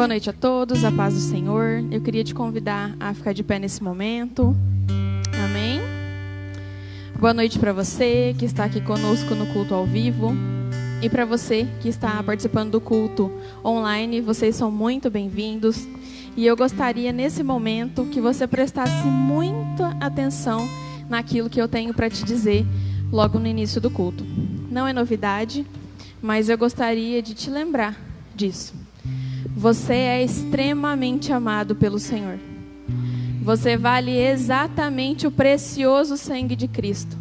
Boa noite a todos, a paz do Senhor. Eu queria te convidar a ficar de pé nesse momento. Amém? Boa noite para você que está aqui conosco no culto ao vivo. E para você que está participando do culto online, vocês são muito bem-vindos. E eu gostaria nesse momento que você prestasse muita atenção naquilo que eu tenho para te dizer logo no início do culto. Não é novidade, mas eu gostaria de te lembrar disso. Você é extremamente amado pelo Senhor. Você vale exatamente o precioso sangue de Cristo.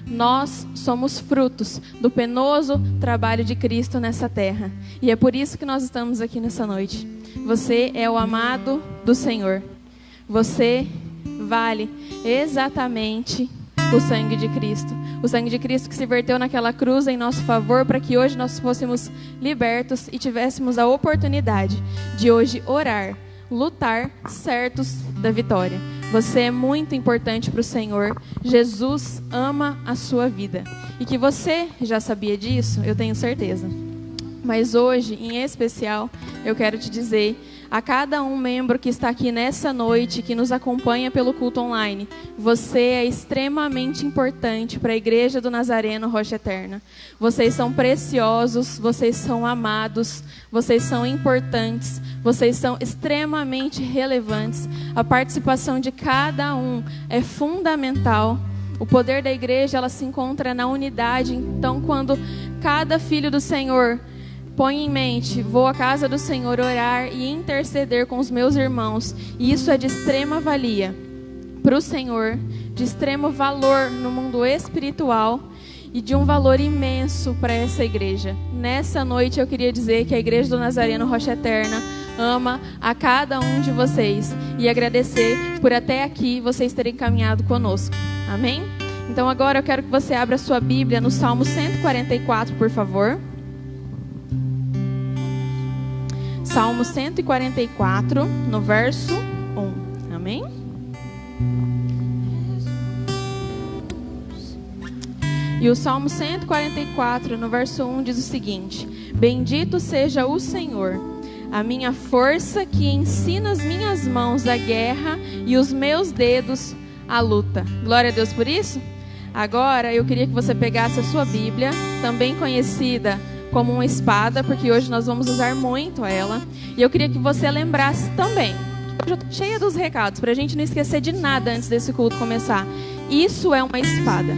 Nós somos frutos do penoso trabalho de Cristo nessa terra. E é por isso que nós estamos aqui nessa noite. Você é o amado do Senhor. Você vale exatamente o sangue de Cristo. O sangue de Cristo que se verteu naquela cruz em nosso favor para que hoje nós fôssemos libertos e tivéssemos a oportunidade de hoje orar, lutar certos da vitória. Você é muito importante para o Senhor. Jesus ama a sua vida. E que você já sabia disso, eu tenho certeza. Mas hoje, em especial, eu quero te dizer a cada um membro que está aqui nessa noite, que nos acompanha pelo culto online, você é extremamente importante para a Igreja do Nazareno Rocha Eterna. Vocês são preciosos, vocês são amados, vocês são importantes, vocês são extremamente relevantes. A participação de cada um é fundamental. O poder da igreja, ela se encontra na unidade. Então, quando cada filho do Senhor põe em mente, vou à casa do Senhor orar e interceder com os meus irmãos, e isso é de extrema valia para o Senhor, de extremo valor no mundo espiritual e de um valor imenso para essa igreja. Nessa noite eu queria dizer que a Igreja do Nazareno Rocha Eterna ama a cada um de vocês e agradecer por até aqui vocês terem caminhado conosco. Amém? Então agora eu quero que você abra a sua Bíblia no Salmo 144, por favor. Salmo 144, no verso 1. Amém? E o Salmo 144, no verso 1, diz o seguinte: Bendito seja o Senhor, a minha força que ensina as minhas mãos a guerra e os meus dedos a luta. Glória a Deus por isso. Agora eu queria que você pegasse a sua Bíblia, também conhecida como uma espada, porque hoje nós vamos usar muito ela. E eu queria que você lembrasse também, eu estou cheia dos recados, para a gente não esquecer de nada antes desse culto começar. Isso é uma espada.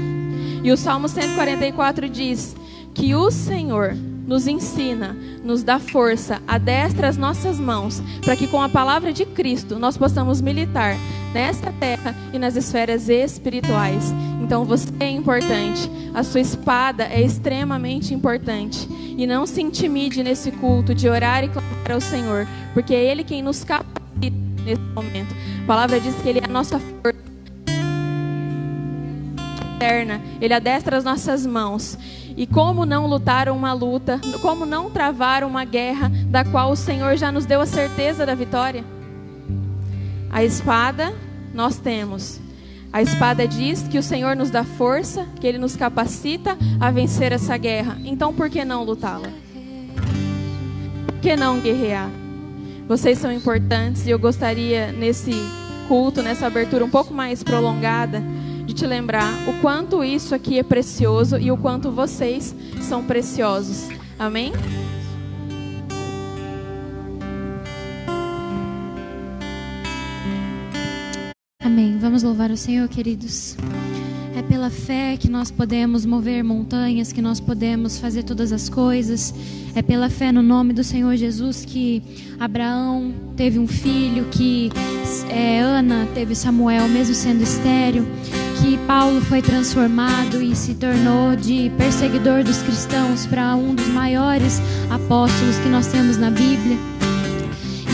E o Salmo 144 diz que o Senhor nos ensina, nos dá força, adestra as nossas mãos, para que com a palavra de Cristo nós possamos militar nesta terra e nas esferas espirituais. Então você é importante, a sua espada é extremamente importante. E não se intimide nesse culto de orar e clamar ao Senhor, porque é Ele quem nos capacita nesse momento. A palavra diz que Ele é a nossa força eterna, Ele adestra as nossas mãos. E como não lutar uma luta, como não travar uma guerra da qual o Senhor já nos deu a certeza da vitória? A espada nós temos. A espada diz que o Senhor nos dá força, que Ele nos capacita a vencer essa guerra. Então por que não lutá-la? Por que não guerrear? Vocês são importantes e eu gostaria nesse culto, nessa abertura um pouco mais prolongada, de te lembrar o quanto isso aqui é precioso e o quanto vocês são preciosos. Amém? Amém. Vamos louvar o Senhor, queridos. É pela fé que nós podemos mover montanhas, que nós podemos fazer todas as coisas. É pela fé no nome do Senhor Jesus que Abraão teve um filho, que Ana teve Samuel, mesmo sendo estéril, que Paulo foi transformado e se tornou de perseguidor dos cristãos para um dos maiores apóstolos que nós temos na Bíblia.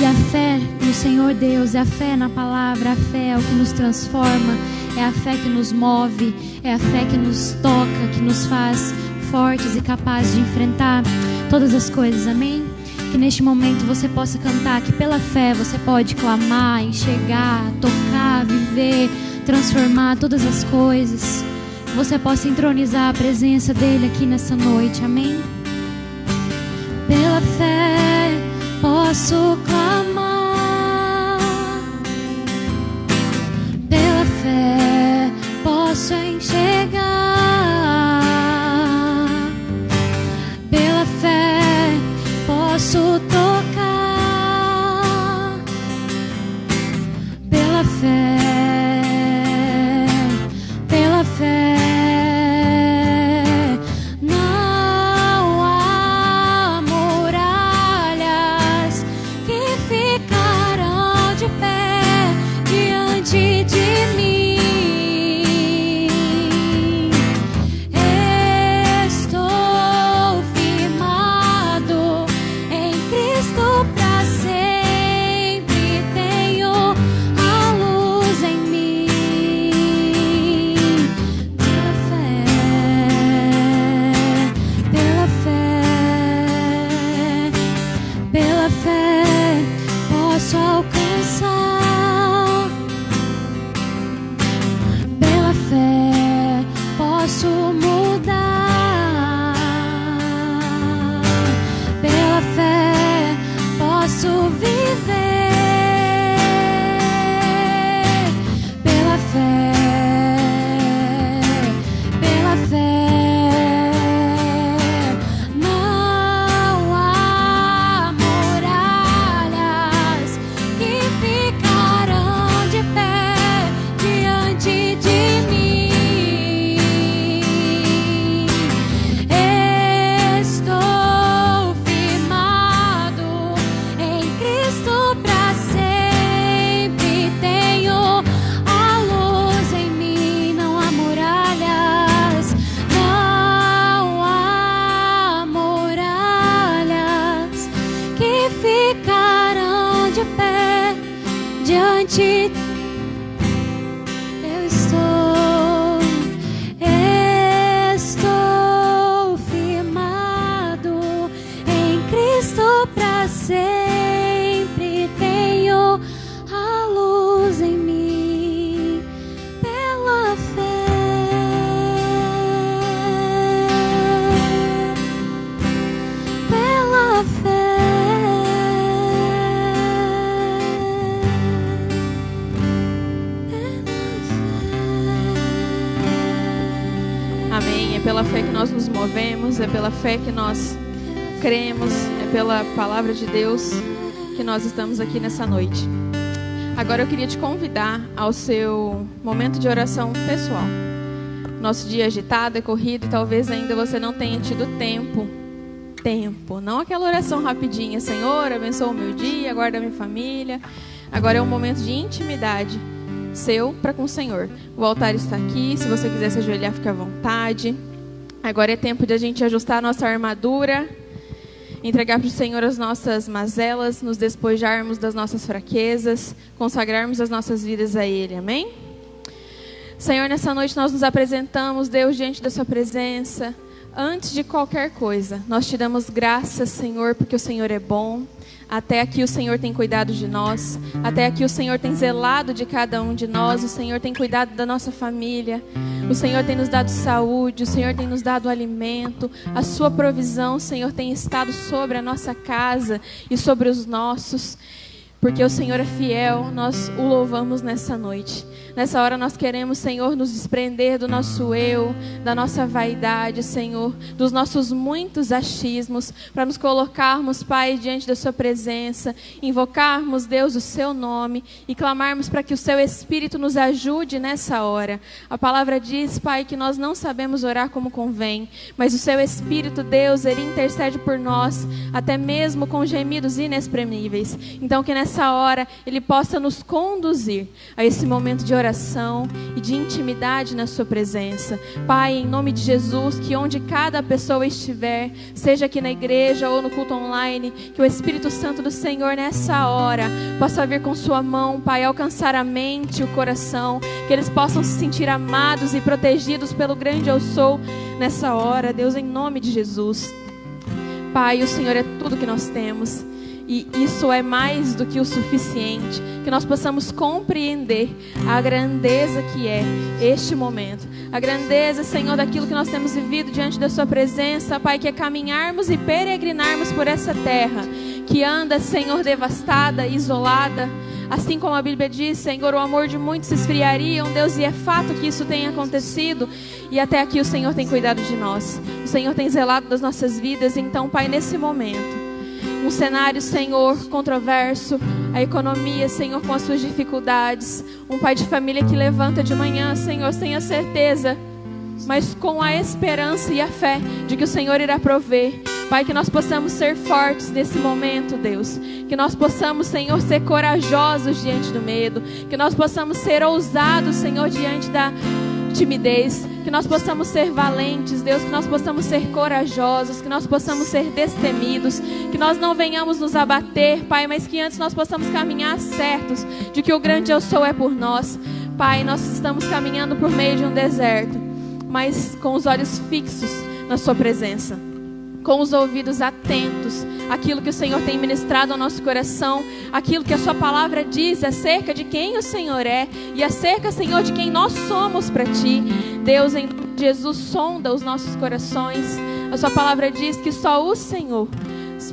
E a fé no Senhor Deus, é a fé na palavra, a fé é o que nos transforma, é a fé que nos move, é a fé que nos toca, que nos faz fortes e capazes de enfrentar todas as coisas, amém? Que neste momento você possa cantar, que pela fé você pode clamar, enxergar, tocar, viver, transformar todas as coisas. Que você possa entronizar a presença dele aqui nessa noite, amém? Pela fé posso clamar É pela fé que nós cremos, é pela palavra de Deus que nós estamos aqui nessa noite. Agora eu queria te convidar ao seu momento de oração pessoal. Nosso dia agitado, é corrido e talvez ainda você não tenha tido tempo, não aquela oração rapidinha, Senhor, abençoa o meu dia, guarda a minha família. Agora é um momento de intimidade seu para com o Senhor. O altar está aqui, se você quiser se ajoelhar, fique à vontade. Agora é tempo de a gente ajustar a nossa armadura, entregar para o Senhor as nossas mazelas, nos despojarmos das nossas fraquezas, consagrarmos as nossas vidas a Ele, amém? Senhor, nessa noite nós nos apresentamos, Deus, diante da Sua presença. Antes de qualquer coisa, nós te damos graças, Senhor, porque o Senhor é bom. Até aqui o Senhor tem cuidado de nós. Até aqui o Senhor tem zelado de cada um de nós. O Senhor tem cuidado da nossa família. O Senhor tem nos dado saúde. O Senhor tem nos dado alimento. A sua provisão, Senhor, tem estado sobre a nossa casa e sobre os nossos. Porque o Senhor é fiel, nós o louvamos nessa noite. Nessa hora nós queremos, Senhor, nos desprender do nosso eu, da nossa vaidade, Senhor, dos nossos muitos achismos, para nos colocarmos, Pai, diante da Sua presença, invocarmos, Deus, o Seu nome e clamarmos para que o Seu Espírito nos ajude nessa hora. A palavra diz, Pai, que nós não sabemos orar como convém, mas o Seu Espírito, Deus, Ele intercede por nós, até mesmo com gemidos inexprimíveis. Então que nessa hora Ele possa nos conduzir a esse momento de oração e de intimidade na Sua presença. Pai, em nome de Jesus, que onde cada pessoa estiver, seja aqui na igreja ou no culto online, que o Espírito Santo do Senhor nessa hora possa vir com Sua mão, Pai, alcançar a mente e o coração, que eles possam se sentir amados e protegidos pelo grande Eu Sou nessa hora, Deus, em nome de Jesus. Pai, o Senhor é tudo que nós temos. E isso é mais do que o suficiente, que nós possamos compreender a grandeza que é este momento. A grandeza, Senhor, daquilo que nós temos vivido diante da Sua presença, Pai, que é caminharmos e peregrinarmos por essa terra, que anda, Senhor, devastada, isolada. Assim como a Bíblia diz, Senhor, o amor de muitos se esfriaria, Deus, e é fato que isso tem acontecido. E até aqui o Senhor tem cuidado de nós. O Senhor tem zelado das nossas vidas. Então, Pai, nesse momento, um cenário, Senhor, controverso, a economia, Senhor, com as suas dificuldades, um pai de família que levanta de manhã, Senhor, sem a certeza, mas com a esperança e a fé de que o Senhor irá prover. Pai, que nós possamos ser fortes nesse momento, Deus. Que nós possamos, Senhor, ser corajosos diante do medo. Que nós possamos ser ousados, Senhor, diante da timidez. Que nós possamos ser valentes, Deus. Que nós possamos ser corajosos. Que nós possamos ser destemidos. Que nós não venhamos nos abater, Pai, mas que antes nós possamos caminhar certos de que o grande Eu Sou é por nós. Pai, nós estamos caminhando por meio de um deserto, mas com os olhos fixos na Sua presença, com os ouvidos atentos àquilo que o Senhor tem ministrado ao nosso coração, aquilo que a Sua palavra diz acerca de quem o Senhor é e acerca, Senhor, de quem nós somos para Ti. Deus, em nome de Jesus, sonda os nossos corações. A Sua palavra diz que só o Senhor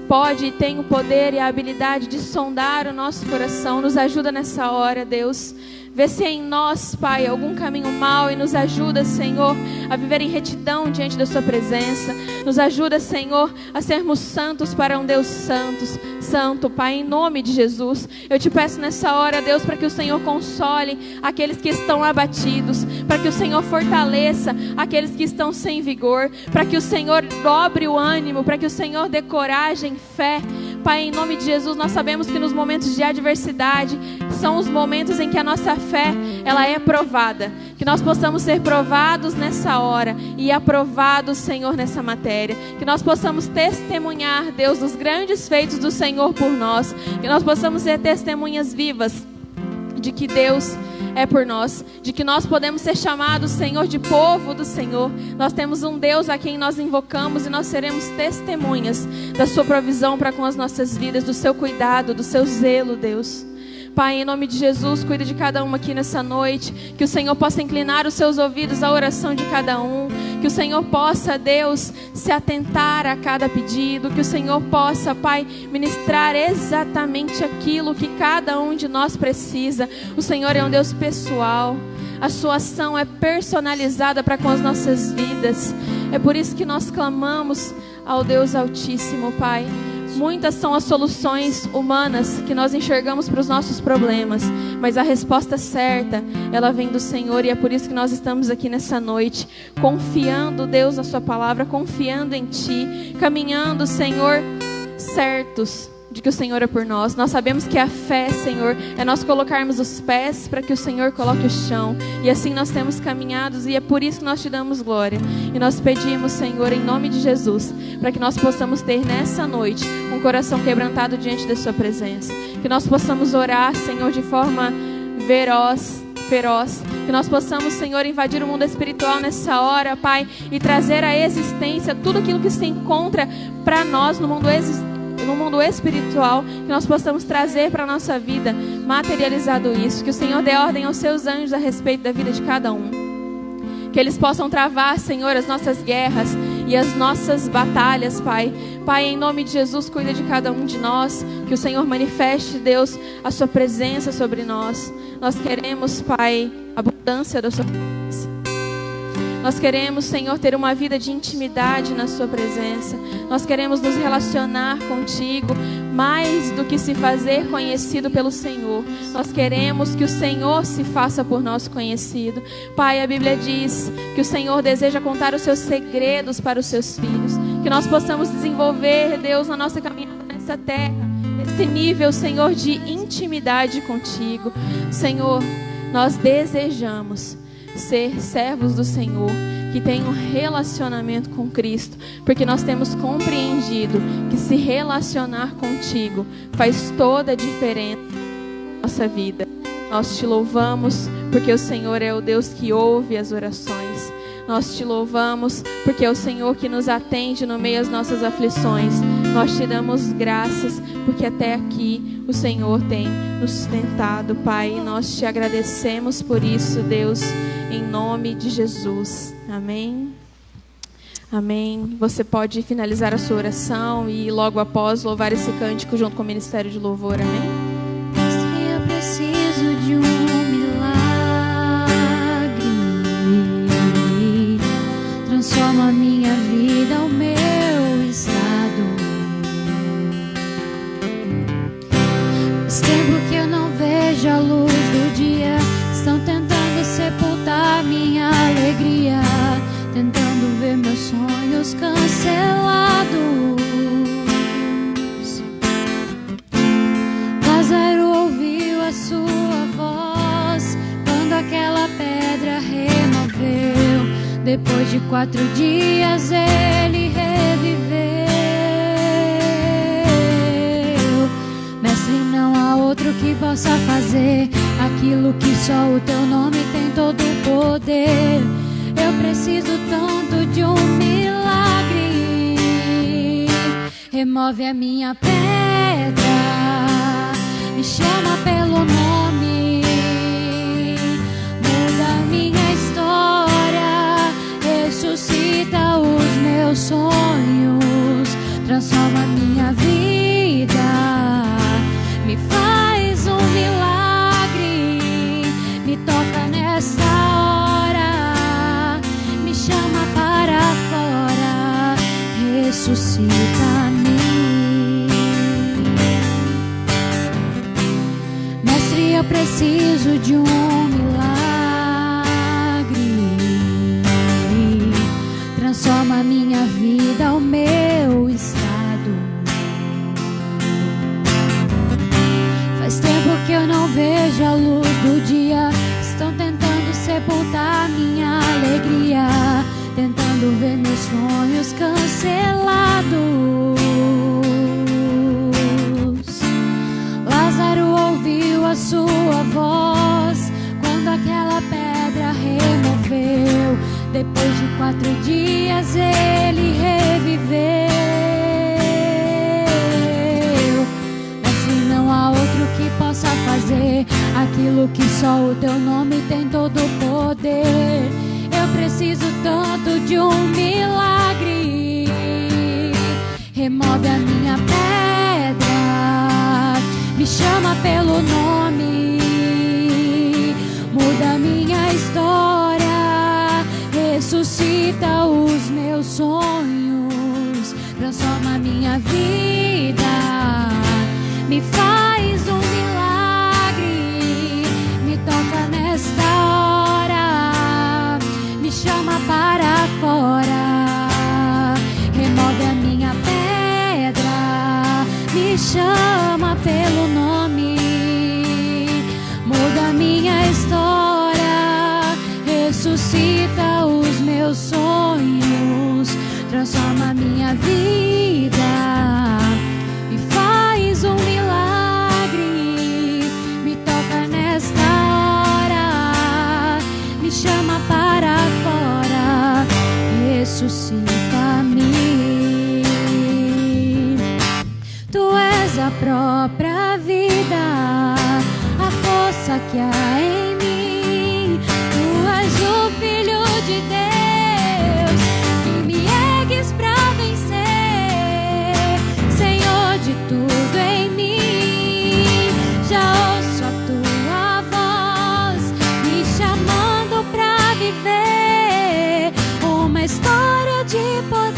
pode e tem o poder e a habilidade de sondar o nosso coração. Nos ajuda nessa hora, Deus. Vê se em nós, Pai, algum caminho mau e nos ajuda, Senhor, a viver em retidão diante da Sua presença. Nos ajuda, Senhor, a sermos santos para um Deus santo, Pai, em nome de Jesus. Eu te peço nessa hora, Deus, para que o Senhor console aqueles que estão abatidos, para que o Senhor fortaleça aqueles que estão sem vigor, para que o Senhor dobre o ânimo, para que o Senhor dê coragem, fé. Pai, em nome de Jesus, nós sabemos que nos momentos de adversidade são os momentos em que a nossa fé, ela é provada. Que nós possamos ser provados nessa hora e aprovados, Senhor, nessa matéria. Que nós possamos testemunhar, Deus, dos grandes feitos do Senhor por nós. Que nós possamos ser testemunhas vivas de que Deus é por nós, de que nós podemos ser chamados, Senhor, de povo do Senhor. Nós temos um Deus a quem nós invocamos e nós seremos testemunhas da Sua provisão para com as nossas vidas, do Seu cuidado, do Seu zelo, Deus. Pai, em nome de Jesus, cuida de cada um aqui nessa noite, que o Senhor possa inclinar os seus ouvidos à oração de cada um, que o Senhor possa, Deus, se atentar a cada pedido, que o Senhor possa, Pai, ministrar exatamente aquilo que cada um de nós precisa. O Senhor é um Deus pessoal, a Sua ação é personalizada para com as nossas vidas. É por isso que nós clamamos ao Deus Altíssimo, Pai. Muitas são as soluções humanas que nós enxergamos para os nossos problemas, mas a resposta certa, ela vem do Senhor, e é por isso que nós estamos aqui nessa noite, confiando, Deus, na Sua palavra, confiando em Ti, caminhando, Senhor, certos de que o Senhor é por nós. Nós sabemos que a fé, Senhor, é nós colocarmos os pés para que o Senhor coloque o chão, e assim nós temos caminhados, e é por isso que nós Te damos glória. E nós pedimos, Senhor, em nome de Jesus, para que nós possamos ter nessa noite um coração quebrantado diante da Sua presença, que nós possamos orar, Senhor, de forma feroz, que nós possamos, Senhor, invadir o mundo espiritual nessa hora, Pai, e trazer à existência tudo aquilo que se encontra para nós no mundo espiritual, que nós possamos trazer para a nossa vida, materializado isso, que o Senhor dê ordem aos Seus anjos a respeito da vida de cada um, que eles possam travar, Senhor, as nossas guerras e as nossas batalhas, Pai. Pai, em nome de Jesus, cuida de cada um de nós, que o Senhor manifeste, Deus, a Sua presença sobre nós. Nós queremos, Pai, a abundância da Sua presença. Nós queremos, Senhor, ter uma vida de intimidade na Sua presença. Nós queremos nos relacionar contigo mais do que se fazer conhecido pelo Senhor. Nós queremos que o Senhor se faça por nós conhecido. Pai, a Bíblia diz que o Senhor deseja contar os Seus segredos para os Seus filhos. Que nós possamos desenvolver, Deus, na nossa caminhada nessa terra, esse nível, Senhor, de intimidade contigo. Senhor, nós desejamos ser servos do Senhor, que tem um relacionamento com Cristo, porque nós temos compreendido que se relacionar contigo faz toda a diferença na nossa vida. Nós Te louvamos porque o Senhor é o Deus que ouve as orações. Nós Te louvamos porque é o Senhor que nos atende no meio das nossas aflições. Nós Te damos graças porque até aqui o Senhor tem nos sustentado, Pai. E nós Te agradecemos por isso, Deus, em nome de Jesus. Amém. Amém. Você pode finalizar a sua oração e logo após louvar esse cântico junto com o Ministério de Louvor. Amém. Eu preciso de um milagre. Transforma a minha vida, o meu estado. Faz tempo que eu não vejo a luz do dia. Estão tentando sepultar minha alegria, tentando ver meus sonhos cancelados. Lázaro ouviu a sua voz quando aquela pedra removeu. Depois de 4 dias ele reviveu. Mestre, não há outro que possa fazer aquilo que só o Teu nome tem todo o poder. Eu preciso tanto de um milagre. Remove a minha pedra, me chama pelo nome, muda minha história, ressuscita os meus sonhos, transforma minha vida. ressuscita-me. Mestre, eu preciso de um milagre. Transforma a minha vida, o meu estado. Faz tempo que eu não vejo a luz do dia. Estão tentando sepultar minha alegria, tentando ver meus sonhos cancelados. Lázaro ouviu a sua voz quando aquela pedra removeu. Depois de 4 dias ele reviveu. Mas não há outro que possa fazer aquilo que só o teu nome tem todo o poder. Eu preciso tanto de um milagre. Remove a minha pedra, me chama pelo nome, muda a minha história, ressuscita os meus sonhos, transforma a minha vida, me faz um milagre, me toca nesta hora, me chama para fora, remove a minha pedra, me chama pelo nome, muda a minha história, ressuscita os meus sonhos, transforma a minha vida, me faz um milagre, me toca nesta hora, me chama para fora, ressuscita-me. Tu és a própria vida, a força que há em mim. Tu és o Filho de Deus, que me ergues pra vencer, Senhor de tudo em mim. Já ouço a tua voz me chamando pra viver uma história de poder.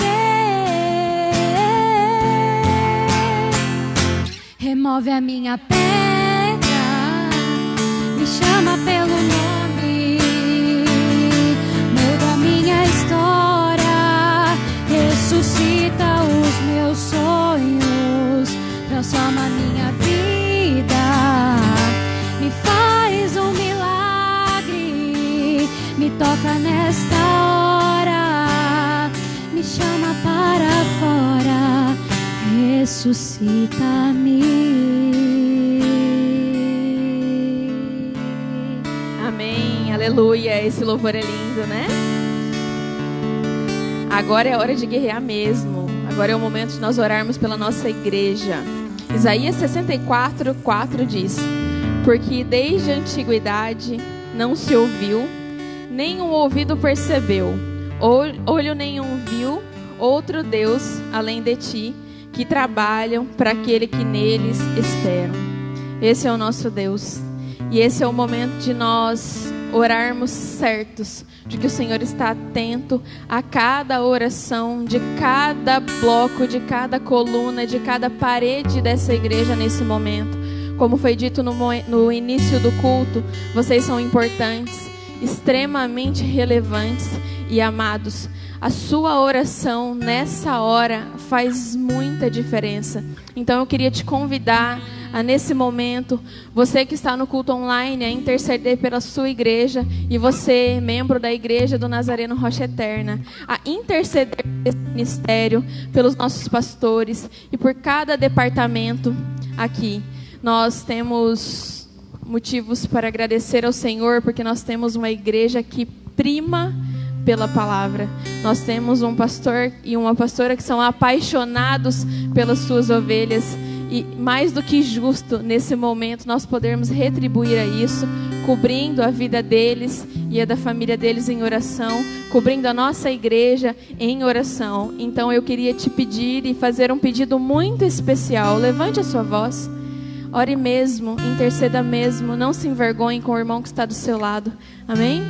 Remove a minha pedra, me chama pelo nome, muda a minha história, ressuscita os meus sonhos, transforma a minha vida, me faz um milagre, me toca nesta hora, me chama para fora, ressuscita-me. Amém, aleluia, esse louvor é lindo, né? Agora é hora de guerrear mesmo. Agora é o momento de nós orarmos pela nossa igreja. Isaías 64:4 diz: porque desde a antiguidade não se ouviu, nem um ouvido percebeu, olho nenhum viu outro Deus além de ti, que trabalham para aquele que neles esperam. Esse é o nosso Deus. E esse é o momento de nós orarmos certos de que o Senhor está atento a cada oração, de cada bloco, de cada coluna, de cada parede dessa igreja nesse momento. Como foi dito no início do culto, vocês são importantes, extremamente relevantes e amados. A sua oração nessa hora faz muita diferença. Então eu queria te convidar a, nesse momento, você que está no culto online, a interceder pela sua igreja, e você, membro da igreja do Nazareno Rocha Eterna, a interceder pelo ministério, pelos nossos pastores e por cada departamento aqui. Nós temos motivos para agradecer ao Senhor, porque nós temos uma igreja que prima pela palavra. Nós temos um pastor e uma pastora que são apaixonados pelas suas ovelhas, e mais do que justo nesse momento nós podermos retribuir a isso, cobrindo a vida deles e a da família deles em oração, cobrindo a nossa igreja em oração. Então eu queria te pedir e fazer um pedido muito especial. Levante a sua voz, ore mesmo, interceda mesmo, não se envergonhe com o irmão que está do seu lado. Amém?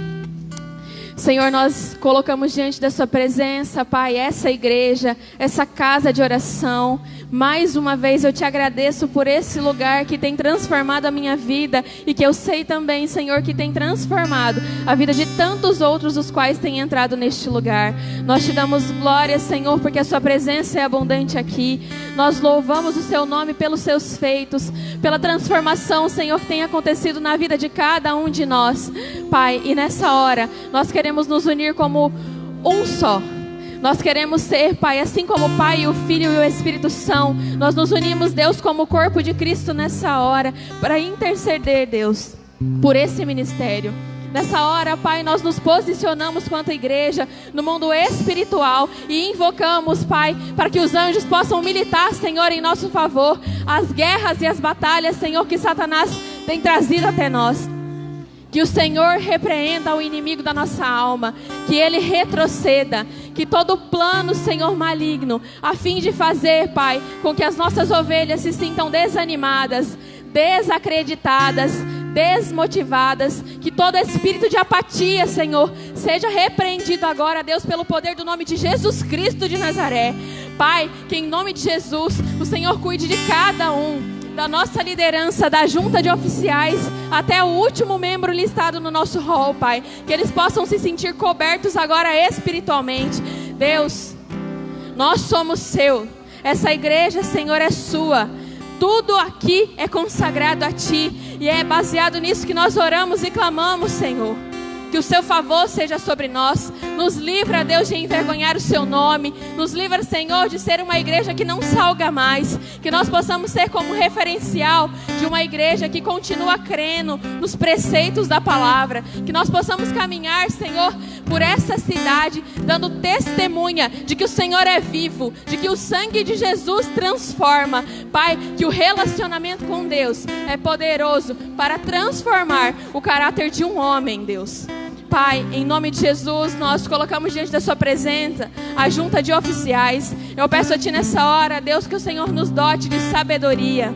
Senhor, nós colocamos diante da sua presença, Pai, essa igreja, essa casa de oração. Mais uma vez eu te agradeço por esse lugar que tem transformado a minha vida e que eu sei também, Senhor, que tem transformado a vida de tantos outros os quais têm entrado neste lugar. Nós te damos glória, Senhor, porque a sua presença é abundante aqui. Nós louvamos o seu nome pelos seus feitos, pela transformação, Senhor, que tem acontecido na vida de cada um de nós, Pai. E nessa hora, nós queremos nos unir como um só. Nós queremos ser, Pai, assim como o Pai, o Filho e o Espírito são. Nós nos unimos, Deus, como o corpo de Cristo nessa hora, para interceder, Deus, por esse ministério. Nessa hora, Pai, nós nos posicionamos quanto igreja no mundo espiritual e invocamos, Pai, para que os anjos possam militar, Senhor, em nosso favor, as guerras e as batalhas, Senhor, que Satanás tem trazido até nós. Que o Senhor repreenda o inimigo da nossa alma, que ele retroceda, que todo plano, Senhor, maligno, a fim de fazer, Pai, com que as nossas ovelhas se sintam desanimadas, desacreditadas, desmotivadas, que todo espírito de apatia, Senhor, seja repreendido agora, Deus, pelo poder do nome de Jesus Cristo de Nazaré. Pai, que em nome de Jesus, o Senhor cuide de cada um, da nossa liderança, da junta de oficiais, até o último membro listado no nosso hall, Pai. Que eles possam se sentir cobertos agora espiritualmente. Deus, nós somos seu. Essa igreja, Senhor, é sua. Tudo aqui é consagrado a Ti. E é baseado nisso que nós oramos e clamamos, Senhor. Que o seu favor seja sobre nós. Nos livra, Deus, de envergonhar o seu nome. Nos livra, Senhor, de ser uma igreja que não salga mais. Que nós possamos ser como referencial de uma igreja que continua crendo nos preceitos da palavra. Que nós possamos caminhar, Senhor, por essa cidade, dando testemunha de que o Senhor é vivo, de que o sangue de Jesus transforma. Pai, que o relacionamento com Deus é poderoso para transformar o caráter de um homem, Deus. Pai, em nome de Jesus, nós colocamos diante da sua presença a junta de oficiais. Eu peço a Ti nessa hora, Deus, que o Senhor nos dote de sabedoria,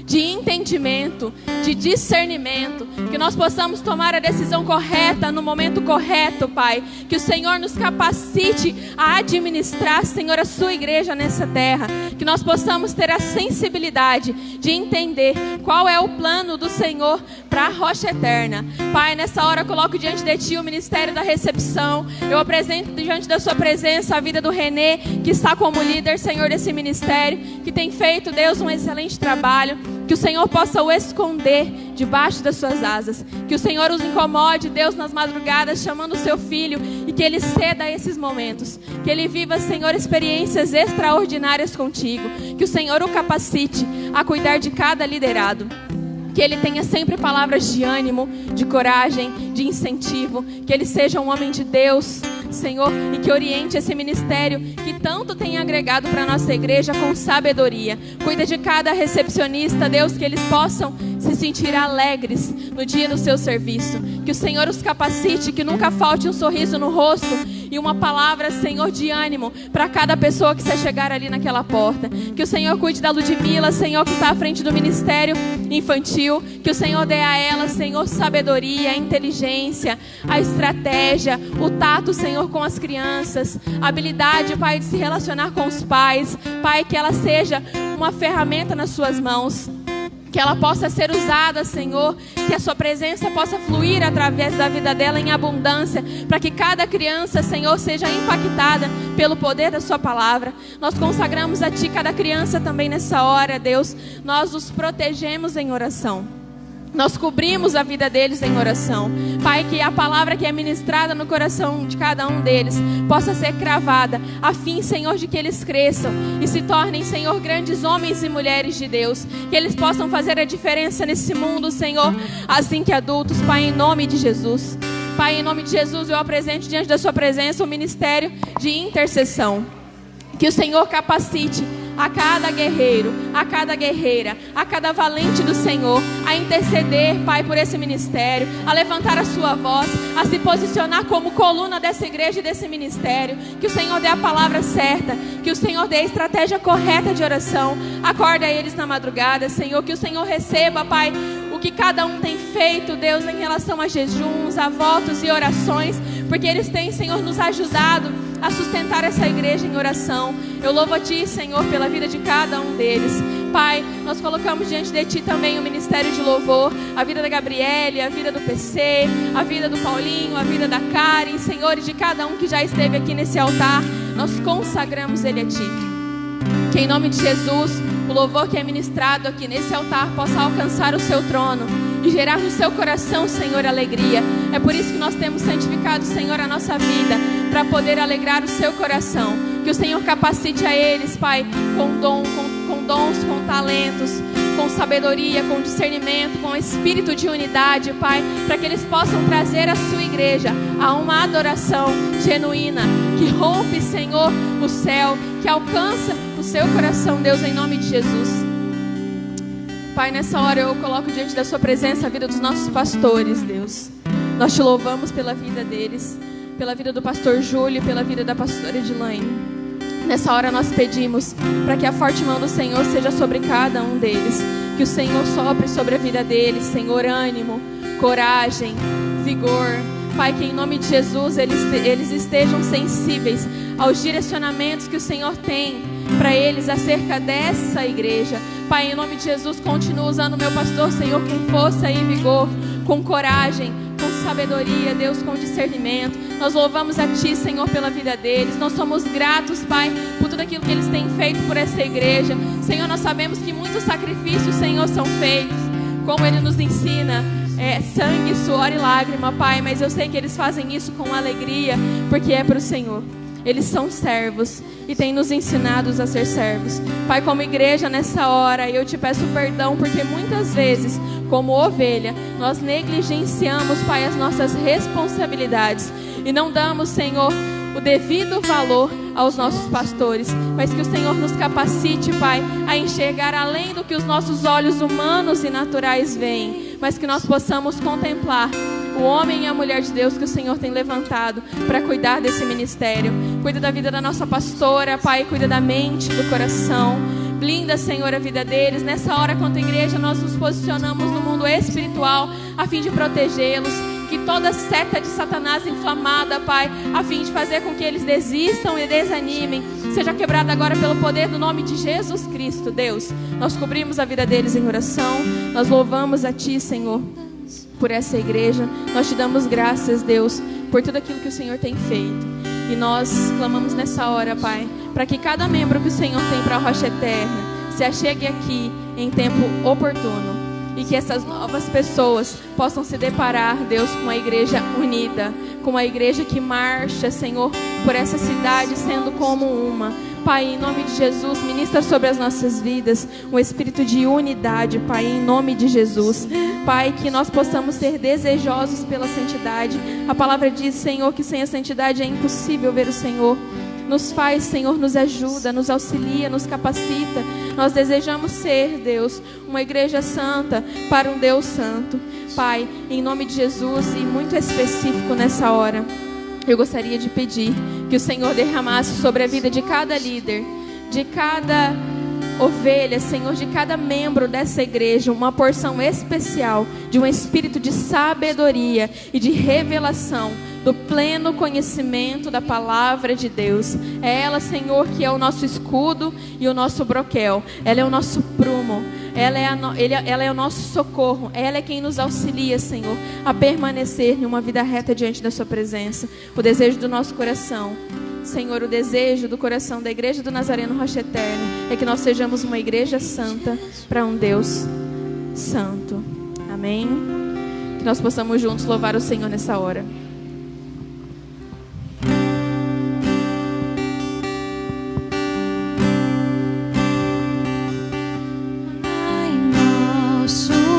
de entendimento, de discernimento, que nós possamos tomar a decisão correta no momento correto, Pai. Que o Senhor nos capacite a administrar, Senhor, a sua igreja nessa terra. Que nós possamos ter a sensibilidade de entender qual é o plano do Senhor para a Rocha Eterna. Pai, nessa hora eu coloco diante de Ti o ministério da recepção. Eu apresento diante da sua presença a vida do Renê, que está como líder, Senhor, desse ministério, que tem feito, Deus, um excelente trabalho. Que o Senhor possa o esconder debaixo das suas asas. Que o Senhor os incomode, Deus, nas madrugadas, chamando o seu filho. E que ele ceda a esses momentos. Que ele viva, Senhor, experiências extraordinárias contigo. Que o Senhor o capacite a cuidar de cada liderado. Que ele tenha sempre palavras de ânimo, de coragem, de incentivo. Que ele seja um homem de Deus, Senhor, e que oriente esse ministério que tanto tem agregado para a nossa igreja com sabedoria. Cuida de cada recepcionista, Deus, que eles possam se sentir alegres no dia do seu serviço. Que o Senhor os capacite, que nunca falte um sorriso no rosto e uma palavra, Senhor, de ânimo para cada pessoa que se chegar ali naquela porta. Que o Senhor cuide da Ludmila, Senhor, que está à frente do ministério infantil. Que o Senhor dê a ela, Senhor, sabedoria, a inteligência, a estratégia, o tato, Senhor, com as crianças, a habilidade, Pai, de se relacionar com os pais. Pai, que ela seja uma ferramenta nas suas mãos. Que ela possa ser usada, Senhor, que a sua presença possa fluir através da vida dela em abundância, para que cada criança, Senhor, seja impactada pelo poder da sua palavra. Nós consagramos a Ti cada criança também nessa hora, Deus. Nós os protegemos em oração. Nós cobrimos a vida deles em oração. Pai, que a palavra que é ministrada no coração de cada um deles possa ser cravada, a fim, Senhor, de que eles cresçam e se tornem, Senhor, grandes homens e mulheres de Deus. Que eles possam fazer a diferença nesse mundo, Senhor, assim que adultos. Pai, em nome de Jesus. Pai, em nome de Jesus, eu apresento diante da sua presença o ministério de intercessão. Que o Senhor capacite a cada guerreiro, a cada guerreira, a cada valente do Senhor, a interceder, Pai, por esse ministério, a levantar a sua voz, a se posicionar como coluna dessa igreja e desse ministério. Que o Senhor dê a palavra certa, que o Senhor dê a estratégia correta de oração. Acorda eles na madrugada, Senhor, que o Senhor receba, Pai, o que cada um tem feito, Deus, em relação a jejuns, a votos e orações, porque eles têm, Senhor, nos ajudado a sustentar essa igreja em oração. Eu louvo a Ti, Senhor, pela vida de cada um deles. Pai, nós colocamos diante de Ti também o ministério de louvor, a vida da Gabriele, a vida do PC, a vida do Paulinho, a vida da Karen, Senhor, e de cada um que já esteve aqui nesse altar. Nós consagramos ele a Ti. Que em nome de Jesus, o louvor que é ministrado aqui nesse altar possa alcançar o Seu trono e gerar no seu coração, Senhor, alegria. É por isso que nós temos santificado, Senhor, a nossa vida, para poder alegrar o Seu coração. Que o Senhor capacite a eles, Pai, com dons, com talentos, com sabedoria, com discernimento, com espírito de unidade, Pai, para que eles possam trazer a sua igreja a uma adoração genuína, que rompe, Senhor, o céu, que alcança o seu coração, Deus, em nome de Jesus. Pai, nessa hora eu coloco diante da sua presença a vida dos nossos pastores, Deus. Nós te louvamos pela vida deles, pela vida do pastor Júlio, pela vida da pastora Edilane. Nessa hora nós pedimos para que a forte mão do Senhor seja sobre cada um deles. Que o Senhor sopre sobre a vida deles, Senhor, ânimo, coragem, vigor. Pai, que em nome de Jesus eles estejam sensíveis aos direcionamentos que o Senhor tem para eles acerca dessa igreja. Pai, em nome de Jesus, continua usando o meu pastor, Senhor, com força e vigor, com coragem, com sabedoria, Deus, com discernimento. Nós louvamos a Ti, Senhor, pela vida deles. Nós somos gratos, Pai, por tudo aquilo que eles têm feito por essa igreja. Senhor, nós sabemos que muitos sacrifícios, Senhor, são feitos, como Ele nos ensina, sangue, suor e lágrima, Pai. Mas eu sei que eles fazem isso com alegria, porque é para o Senhor. Eles são servos e têm nos ensinado a ser servos. Pai, como igreja nessa hora, eu te peço perdão, porque muitas vezes, como ovelha, nós negligenciamos, Pai, as nossas responsabilidades e não damos, Senhor, o devido valor aos nossos pastores. Mas que o Senhor nos capacite, Pai, a enxergar além do que os nossos olhos humanos e naturais veem, mas que nós possamos contemplar o homem e a mulher de Deus que o Senhor tem levantado para cuidar desse ministério. Cuida da vida da nossa pastora, Pai, cuida da mente, do coração. Blinda, Senhor, a vida deles. Nessa hora, quanto igreja, nós nos posicionamos no mundo espiritual a fim de protegê-los. Que toda seta de Satanás inflamada, Pai, a fim de fazer com que eles desistam e desanimem, seja quebrada agora pelo poder do nome de Jesus Cristo, Deus. Nós cobrimos a vida deles em oração. Nós louvamos a Ti, Senhor, por essa igreja. Nós te damos graças, Deus, por tudo aquilo que o Senhor tem feito. E nós clamamos nessa hora, Pai, para que cada membro que o Senhor tem para a Rocha Eterna se achegue aqui em tempo oportuno. E que essas novas pessoas possam se deparar, Deus, com a igreja unida, com a igreja que marcha, Senhor, por essa cidade sendo como uma. Pai, em nome de Jesus, ministra sobre as nossas vidas um espírito de unidade, Pai, em nome de Jesus. Pai, que nós possamos ser desejosos pela santidade. A palavra diz, Senhor, que sem a santidade é impossível ver o Senhor. Nos faz, Senhor, nos ajuda, nos auxilia, nos capacita. Nós desejamos ser, Deus, uma igreja santa para um Deus santo. Pai, em nome de Jesus e muito específico nessa hora, eu gostaria de pedir que o Senhor derramasse sobre a vida de cada líder, de cada ovelha, Senhor, de cada membro dessa igreja, uma porção especial de um espírito de sabedoria e de revelação do pleno conhecimento da palavra de Deus. É ela, Senhor, que é o nosso escudo e o nosso broquel. Ela é o nosso prumo. Ela é o nosso socorro. Ela é quem nos auxilia, Senhor, a permanecer em uma vida reta diante da sua presença. O desejo do nosso coração, Senhor, o desejo do coração da igreja do Nazareno Rocha Eterna é que nós sejamos uma igreja santa para um Deus santo. Amém? Que nós possamos juntos louvar o Senhor nessa hora. Buscamos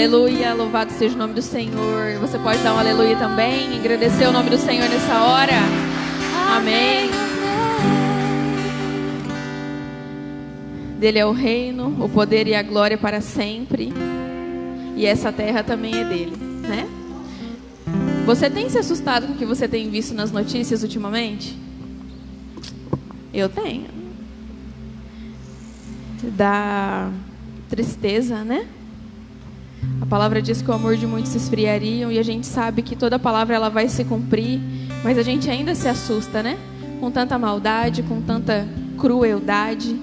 Aleluia, louvado seja o nome do Senhor. Você pode dar um aleluia também, agradecer o nome do Senhor nessa hora. Amém. Dele é o reino, o poder e a glória para sempre. E essa terra também é dele, né? Você tem se assustado com o que você tem visto nas notícias ultimamente? Eu tenho. Dá tristeza, né? A palavra diz que o amor de muitos se esfriaria, e a gente sabe que toda palavra ela vai se cumprir, mas a gente ainda se assusta, né? Com tanta maldade, com tanta crueldade.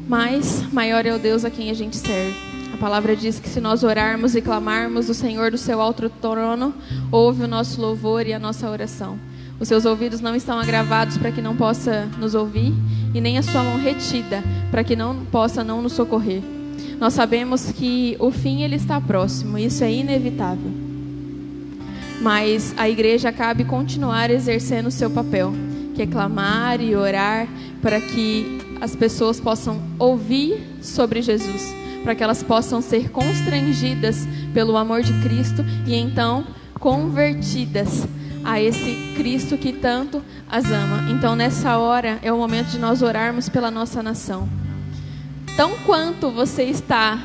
Mas maior é o Deus a quem a gente serve. A palavra diz que se nós orarmos e clamarmos, o Senhor do seu alto trono ouve o nosso louvor e a nossa oração. Os seus ouvidos não estão agravados para que não possa nos ouvir, e nem a sua mão retida para que não possa não nos socorrer. Nós sabemos que o fim ele está próximo, isso é inevitável. Mas a igreja cabe continuar exercendo o seu papel, que é clamar e orar para que as pessoas possam ouvir sobre Jesus, para que elas possam ser constrangidas pelo amor de Cristo e então convertidas a esse Cristo que tanto as ama. Então nessa hora é o momento de nós orarmos pela nossa nação. Tão quanto você está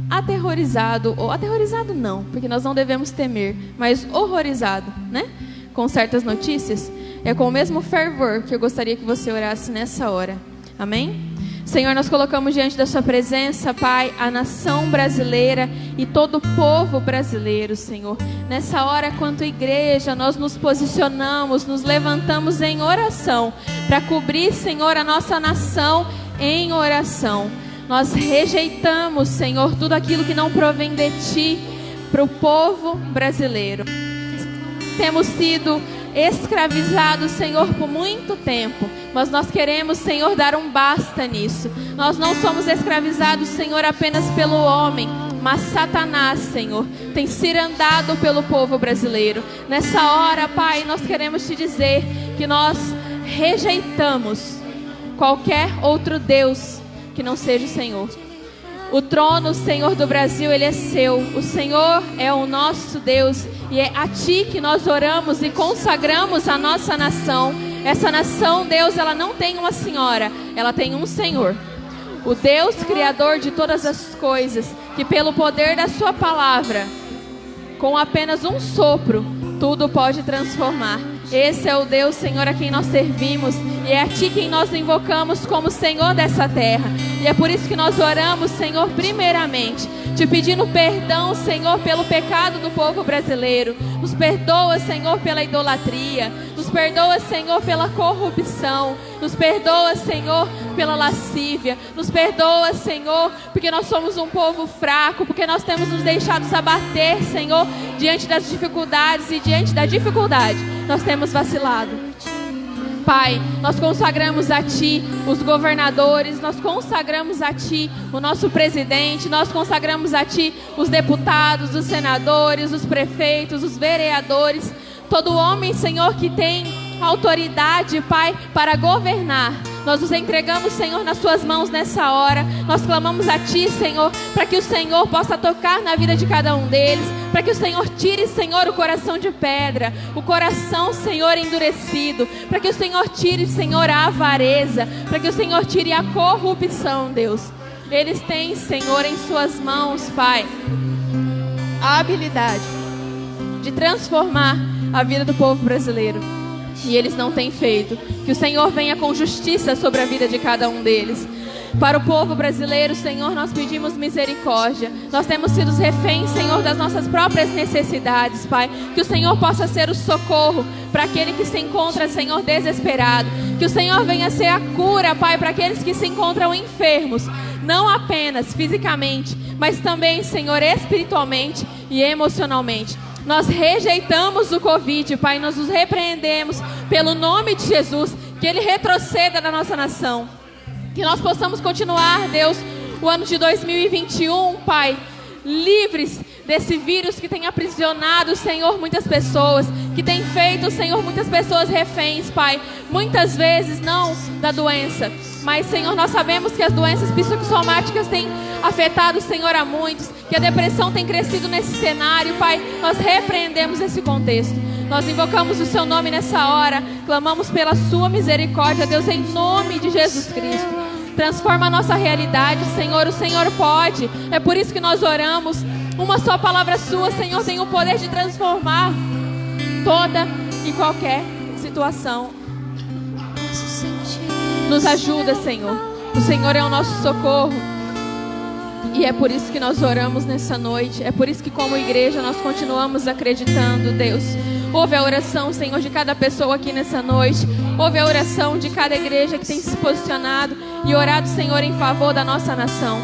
aterrorizado, ou aterrorizado não, porque nós não devemos temer, mas horrorizado, né? Com certas notícias, é com o mesmo fervor que eu gostaria que você orasse nessa hora. Amém? Senhor, nós colocamos diante da sua presença, Pai, a nação brasileira e todo o povo brasileiro, Senhor. Nessa hora, quanto igreja, nós nos posicionamos, nos levantamos em oração para cobrir, Senhor, a nossa nação em oração. Nós rejeitamos, Senhor, tudo aquilo que não provém de Ti para o povo brasileiro. Temos sido escravizados, Senhor, por muito tempo, mas nós queremos, Senhor, dar um basta nisso. Nós não somos escravizados, Senhor, apenas pelo homem, mas Satanás, Senhor, tem cirandado pelo povo brasileiro. Nessa hora, Pai, nós queremos Te dizer que nós rejeitamos qualquer outro Deus que não seja o Senhor. O trono, Senhor, do Brasil, ele é seu. O Senhor é o nosso Deus. E é a Ti que nós oramos e consagramos a nossa nação. Essa nação, Deus, ela não tem uma senhora, ela tem um Senhor. O Deus Criador de todas as coisas, que pelo poder da Sua palavra, com apenas um sopro, tudo pode transformar. Esse é o Deus, Senhor, a quem nós servimos. E é a Ti quem nós invocamos como Senhor dessa terra. E é por isso que nós oramos, Senhor, primeiramente Te pedindo perdão, Senhor, pelo pecado do povo brasileiro. Nos perdoa, Senhor, pela idolatria. Nos perdoa, Senhor, pela corrupção. Nos perdoa, Senhor, pela lascívia. Nos perdoa, Senhor, porque nós somos um povo fraco, porque nós temos nos deixado abater, Senhor, diante das dificuldades, e diante da dificuldade nós temos vacilado. Pai, nós consagramos a Ti os governadores, nós consagramos a Ti o nosso presidente, nós consagramos a Ti os deputados, os senadores, os prefeitos, os vereadores, todo homem, Senhor, que tem autoridade, Pai, para governar. Nós nos entregamos, Senhor, nas Suas mãos nessa hora. Nós clamamos a Ti, Senhor, para que o Senhor possa tocar na vida de cada um deles, para que o Senhor tire, Senhor, o coração de pedra, o coração, Senhor, endurecido, para que o Senhor tire, Senhor, a avareza, para que o Senhor tire a corrupção, Deus. Eles têm, Senhor, em Suas mãos, Pai, a habilidade de transformar a vida do povo brasileiro. E eles não têm feito. Que o Senhor venha com justiça sobre a vida de cada um deles. Para o povo brasileiro, Senhor, nós pedimos misericórdia. Nós temos sido reféns, Senhor, das nossas próprias necessidades, Pai. Que o Senhor possa ser o socorro para aquele que se encontra, Senhor, desesperado. Que o Senhor venha ser a cura, Pai, para aqueles que se encontram enfermos. Não apenas fisicamente, mas também, Senhor, espiritualmente e emocionalmente. Nós rejeitamos o Covid, Pai, nós os repreendemos pelo nome de Jesus, que Ele retroceda da nossa nação. Que nós possamos continuar, Deus, o ano de 2021, Pai, livres desse vírus que tem aprisionado, Senhor, muitas pessoas, que tem feito, Senhor, muitas pessoas reféns, Pai, muitas vezes não da doença, Mas, Senhor, nós sabemos que as doenças psicossomáticas têm afetado, Senhor, a muitos, que a depressão tem crescido nesse cenário, Pai. Nós repreendemos esse contexto. Nós invocamos o Seu nome nessa hora, clamamos pela Sua misericórdia, Deus, em nome de Jesus Cristo. Transforma a nossa realidade, Senhor, o Senhor pode. É por isso que nós oramos. Uma só palavra Sua, Senhor, tem o poder de transformar toda e qualquer situação. Nos ajuda, Senhor. O Senhor é o nosso socorro. E é por isso que nós oramos nessa noite. É por isso que, como igreja, nós continuamos acreditando, Deus. Ouve a oração, Senhor, de cada pessoa aqui nessa noite. Ouve a oração de cada igreja que tem se posicionado e orado, Senhor, em favor da nossa nação.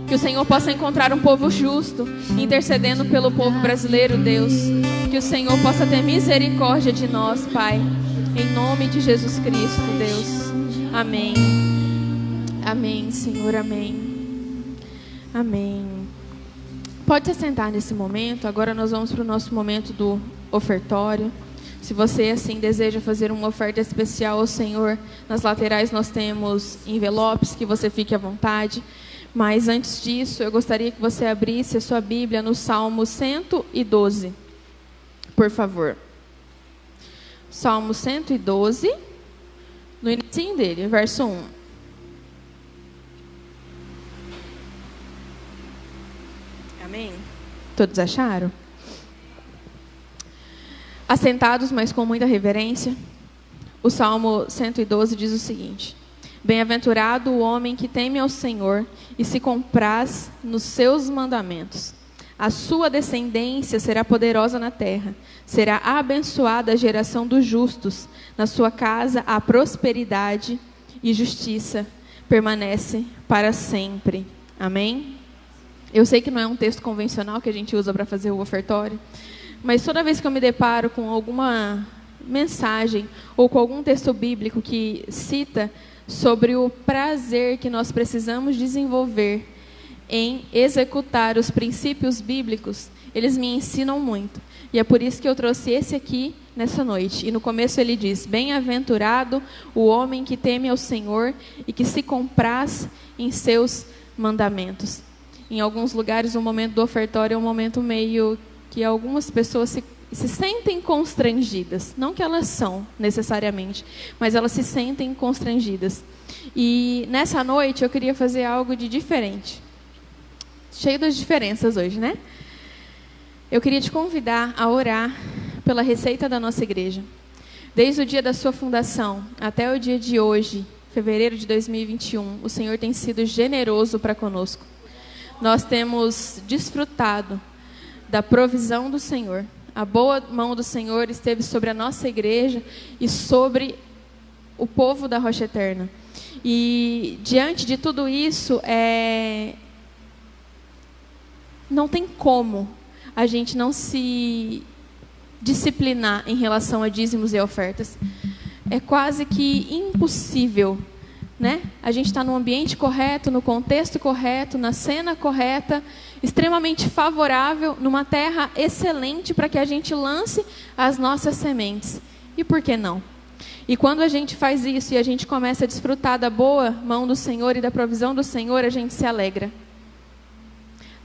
Que o Senhor possa encontrar um povo justo, intercedendo pelo povo brasileiro, Deus. Que o Senhor possa ter misericórdia de nós, Pai. Em nome de Jesus Cristo, Deus. Amém. Amém, Senhor, amém. Amém. Pode se sentar nesse momento. Agora nós vamos para o nosso momento do ofertório. Se você assim deseja fazer uma oferta especial ao Senhor, nas laterais nós temos envelopes, que você fique à vontade. Mas antes disso, eu gostaria que você abrisse a sua Bíblia no Salmo 112, por favor. Salmo 112, no início dele, verso 1. Amém? Todos acharam? Assentados, mas com muita reverência, o Salmo 112 diz o seguinte: Bem-aventurado o homem que teme ao Senhor e se compraz nos seus mandamentos. A sua descendência será poderosa na terra. Será abençoada a geração dos justos. Na sua casa a prosperidade e justiça permanece para sempre. Amém? Eu sei que não é um texto convencional que a gente usa para fazer o ofertório, mas toda vez que eu me deparo com alguma mensagem ou com algum texto bíblico que cita sobre o prazer que nós precisamos desenvolver em executar os princípios bíblicos, eles me ensinam muito. E é por isso que eu trouxe esse aqui nessa noite. E no começo ele diz: Bem-aventurado o homem que teme ao Senhor e que se compraz em seus mandamentos. Em alguns lugares o momento do ofertório é um momento meio que algumas pessoas se sentem constrangidas. Não que elas são, necessariamente, mas elas se sentem constrangidas. E nessa noite eu queria fazer algo de diferente. Cheio das diferenças hoje, né? Eu queria te convidar a orar pela receita da nossa igreja. Desde o dia da sua fundação até o dia de hoje, fevereiro de 2021, o Senhor tem sido generoso para conosco. Nós temos desfrutado da provisão do Senhor. A boa mão do Senhor esteve sobre a nossa igreja e sobre o povo da Rocha Eterna. E diante de tudo isso, não tem como a gente não se disciplinar em relação a dízimos e ofertas. É quase que impossível, né? A gente está no ambiente correto, no contexto correto, na cena correta, extremamente favorável, numa terra excelente para que a gente lance as nossas sementes. E por que não? E quando a gente faz isso e a gente começa a desfrutar da boa mão do Senhor e da provisão do Senhor, a gente se alegra.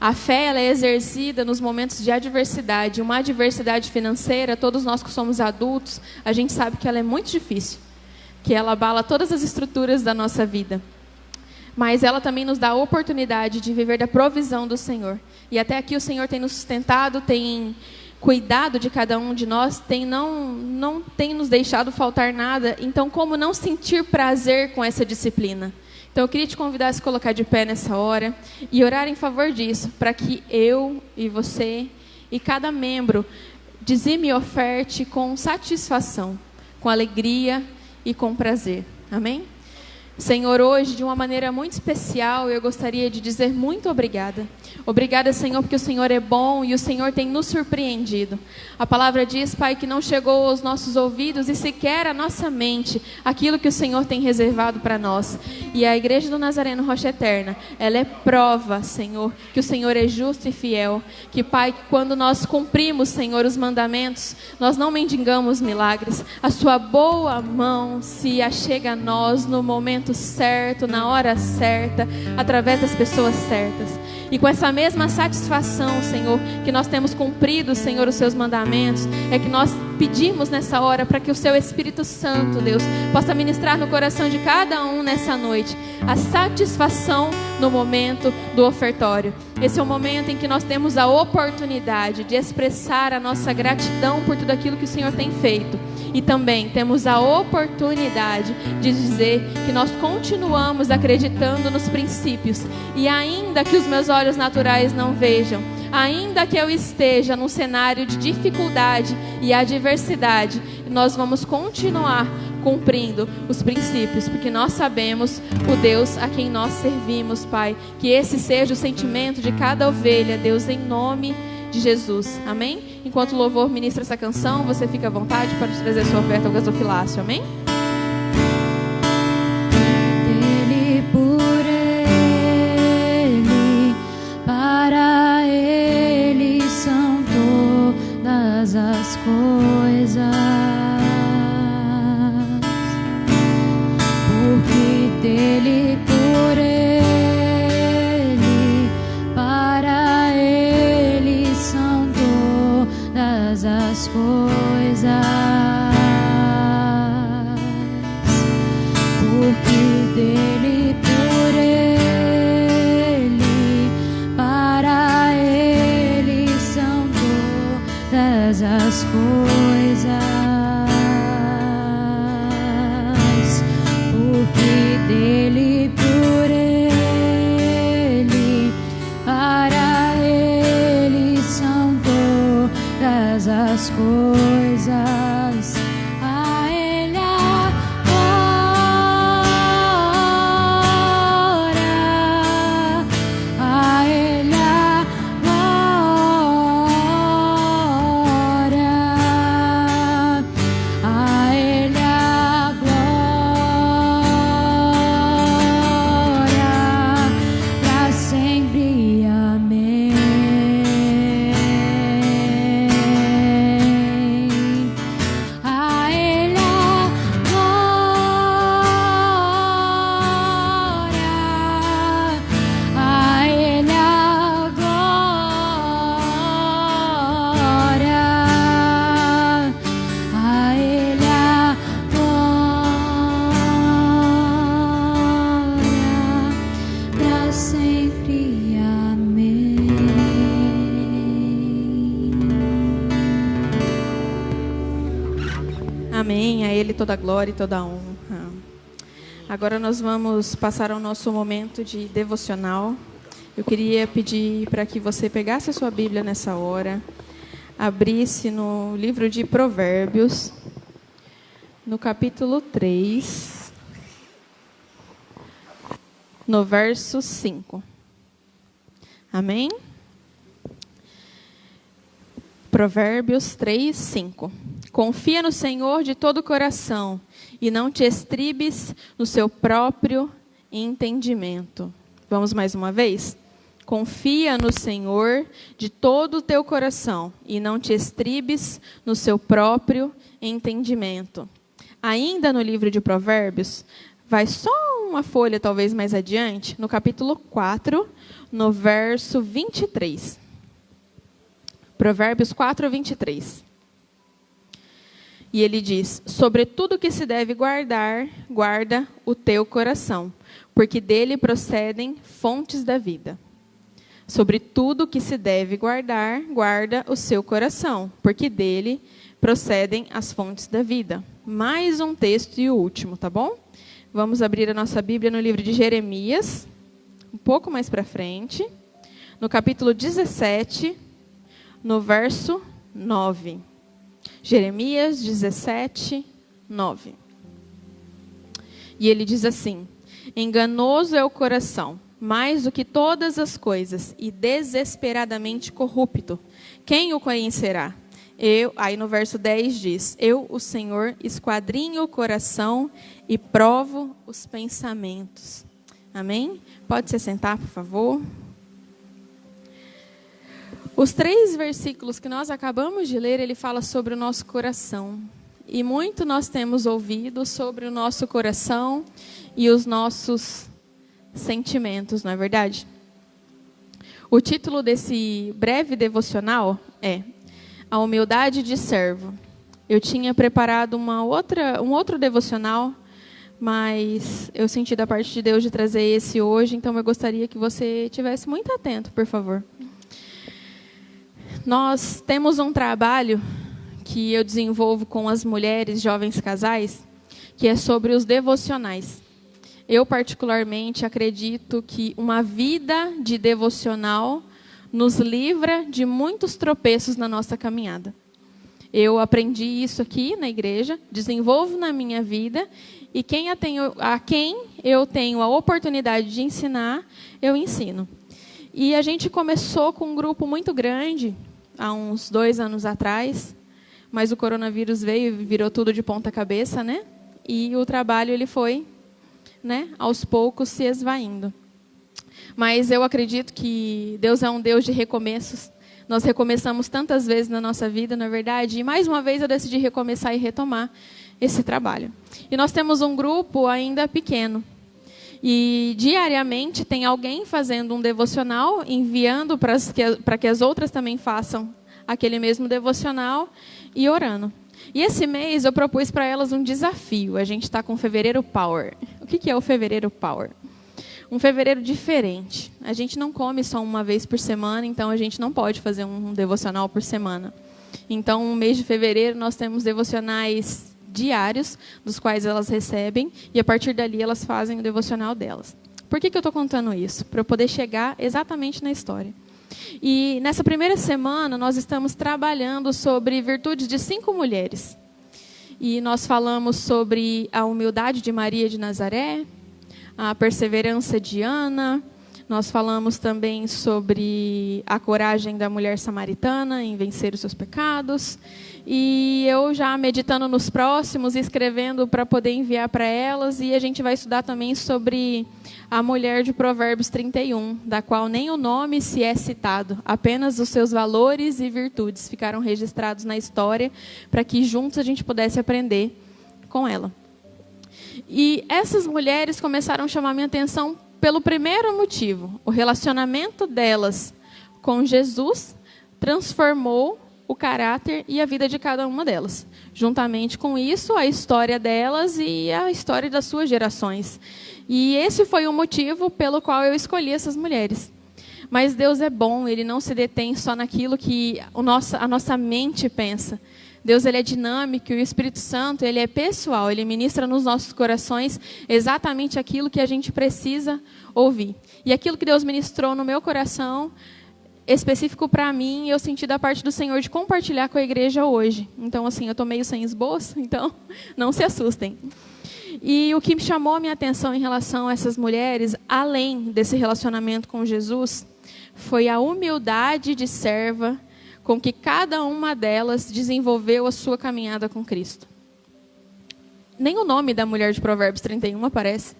A fé, ela é exercida nos momentos de adversidade. Uma adversidade financeira, todos nós que somos adultos, a gente sabe que ela é muito difícil, que ela abala todas as estruturas da nossa vida. Mas ela também nos dá a oportunidade de viver da provisão do Senhor. E até aqui o Senhor tem nos sustentado, tem cuidado de cada um de nós, não tem nos deixado faltar nada. Então, como não sentir prazer com essa disciplina? Então, eu queria te convidar a se colocar de pé nessa hora e orar em favor disso, para que eu e você e cada membro dizime e oferte com satisfação, com alegria e com prazer. Amém? Senhor, hoje, de uma maneira muito especial, eu gostaria de dizer muito obrigada. Obrigada, Senhor, porque o Senhor é bom e o Senhor tem nos surpreendido. A palavra diz, Pai, que não chegou aos nossos ouvidos e sequer à nossa mente aquilo que o Senhor tem reservado para nós. E a Igreja do Nazareno Rocha Eterna, ela é prova, Senhor, que o Senhor é justo e fiel. Que, Pai, quando nós cumprimos, Senhor, os mandamentos, nós não mendigamos milagres. A sua boa mão se achega a nós no momento momento certo, na hora certa, através das pessoas certas. E com essa mesma satisfação, Senhor, que nós temos cumprido, Senhor, os seus mandamentos, é que nós pedimos nessa hora para que o seu Espírito Santo, Deus, possa ministrar no coração de cada um nessa noite a satisfação no momento do ofertório. Esse é o momento em que nós temos a oportunidade de expressar a nossa gratidão por tudo aquilo que o Senhor tem feito. E também temos a oportunidade de dizer que nós continuamos acreditando nos princípios. E ainda que os meus olhos naturais não vejam, ainda que eu esteja num cenário de dificuldade e adversidade, nós vamos continuar cumprindo os princípios, porque nós sabemos o Deus a quem nós servimos, Pai. Que esse seja o sentimento de cada ovelha, Deus, em nome de Jesus, amém? Enquanto o louvor ministra essa canção, você fica à vontade para trazer sua oferta ao gasofilácio, amém? Dele, por Ele, para Ele são todas as coisas, porque dele, por Ele, para Ele são todas as coisas, porque dele, por Ele, para Ele são todas as coisas, porque dele, por Ele, para Ele são todas as coisas. A Ele a glória, a Ele a glória, a Ele a glória, para sempre. Amém. A Ele a glória, a Ele a glória, a Ele a glória, para sempre. Amém. Amém, a Ele toda a glória e toda a honra. Agora nós vamos passar ao nosso momento de devocional. Eu queria pedir para que você pegasse a sua Bíblia nessa hora, abrisse no livro de Provérbios, no capítulo 3, no verso 5. Amém? Provérbios 3, 5. Confia no Senhor de todo o coração e não te estribes no seu próprio entendimento. Vamos mais uma vez? Confia no Senhor de todo o teu coração e não te estribes no seu próprio entendimento. Ainda no livro de Provérbios, vai só uma folha talvez mais adiante, no capítulo 4, no verso 23. Provérbios 4, 23. E ele diz: sobre tudo que se deve guardar, guarda o teu coração, porque dele procedem fontes da vida. Sobre tudo que se deve guardar, guarda o seu coração, porque dele procedem as fontes da vida. Mais um texto e o último, tá bom? Vamos abrir a nossa Bíblia no livro de Jeremias, um pouco mais para frente, no capítulo 17, no verso 9. Jeremias 17, 9. E ele diz assim: enganoso é o coração, mais do que todas as coisas, e desesperadamente corrupto. Quem o conhecerá? Aí no verso 10 diz: eu, o Senhor, esquadrinho o coração e provo os pensamentos. Amém? Pode se sentar, por favor. Os 3 versículos que nós acabamos de ler, ele fala sobre o nosso coração. e muito nós temos ouvido sobre o nosso coração e os nossos sentimentos, não é verdade? O título desse breve devocional é A Humildade de Servo. Eu tinha preparado um outro devocional, mas eu senti da parte de Deus de trazer esse hoje, então eu gostaria que você estivesse muito atento, por favor. Nós temos um trabalho que eu desenvolvo com as mulheres, jovens casais, que é sobre os devocionais. Eu, particularmente, acredito que uma vida de devocional nos livra de muitos tropeços na nossa caminhada. Eu aprendi isso aqui na igreja, desenvolvo na minha vida, e a quem eu tenho a oportunidade de ensinar, eu ensino. E a gente começou com um grupo muito grande, há uns 2 anos atrás, mas o coronavírus veio e virou tudo de ponta cabeça, né? E o trabalho ele foi, né, aos poucos se esvaindo. Mas eu acredito que Deus é um Deus de recomeços. Nós recomeçamos tantas vezes na nossa vida, não é verdade? E mais uma vez eu decidi recomeçar e retomar esse trabalho. E nós temos um grupo ainda pequeno. E diariamente tem alguém fazendo um devocional, enviando para que as outras também façam aquele mesmo devocional e orando. E esse mês eu propus para elas um desafio. A gente está com o Fevereiro Power. O que é o Fevereiro Power? Um fevereiro diferente. A gente não come só uma vez por semana, então a gente não pode fazer um devocional por semana. Então, no mês de fevereiro, nós temos devocionais diários, dos quais elas recebem, e a partir dali elas fazem o devocional delas. Por que eu estou contando isso? Para eu poder chegar exatamente na história. E nessa primeira semana, nós estamos trabalhando sobre virtudes de 5 mulheres. E nós falamos sobre a humildade de Maria de Nazaré, a perseverança de Ana. Nós falamos também sobre a coragem da mulher samaritana em vencer os seus pecados. E eu já meditando nos próximos, escrevendo para poder enviar para elas. E a gente vai estudar também sobre a mulher de Provérbios 31, da qual nem o nome se é citado. Apenas os seus valores e virtudes ficaram registrados na história, para que juntos a gente pudesse aprender com ela. E essas mulheres começaram a chamar minha atenção pelo primeiro motivo. O relacionamento delas com Jesus transformou o caráter e a vida de cada uma delas. Juntamente com isso, a história delas e a história das suas gerações. E esse foi o motivo pelo qual eu escolhi essas mulheres. Mas Deus é bom, Ele não se detém só naquilo que a nossa mente pensa. Deus ele é dinâmico e o Espírito Santo ele é pessoal, ele ministra nos nossos corações exatamente aquilo que a gente precisa ouvir. E aquilo que Deus ministrou no meu coração, específico para mim, eu senti da parte do Senhor de compartilhar com a igreja hoje. Então, assim, eu estou meio sem esboço, então não se assustem. E o que me chamou a minha atenção em relação a essas mulheres, além desse relacionamento com Jesus, foi a humildade de serva com que cada uma delas desenvolveu a sua caminhada com Cristo. Nem o nome da mulher de Provérbios 31 aparece.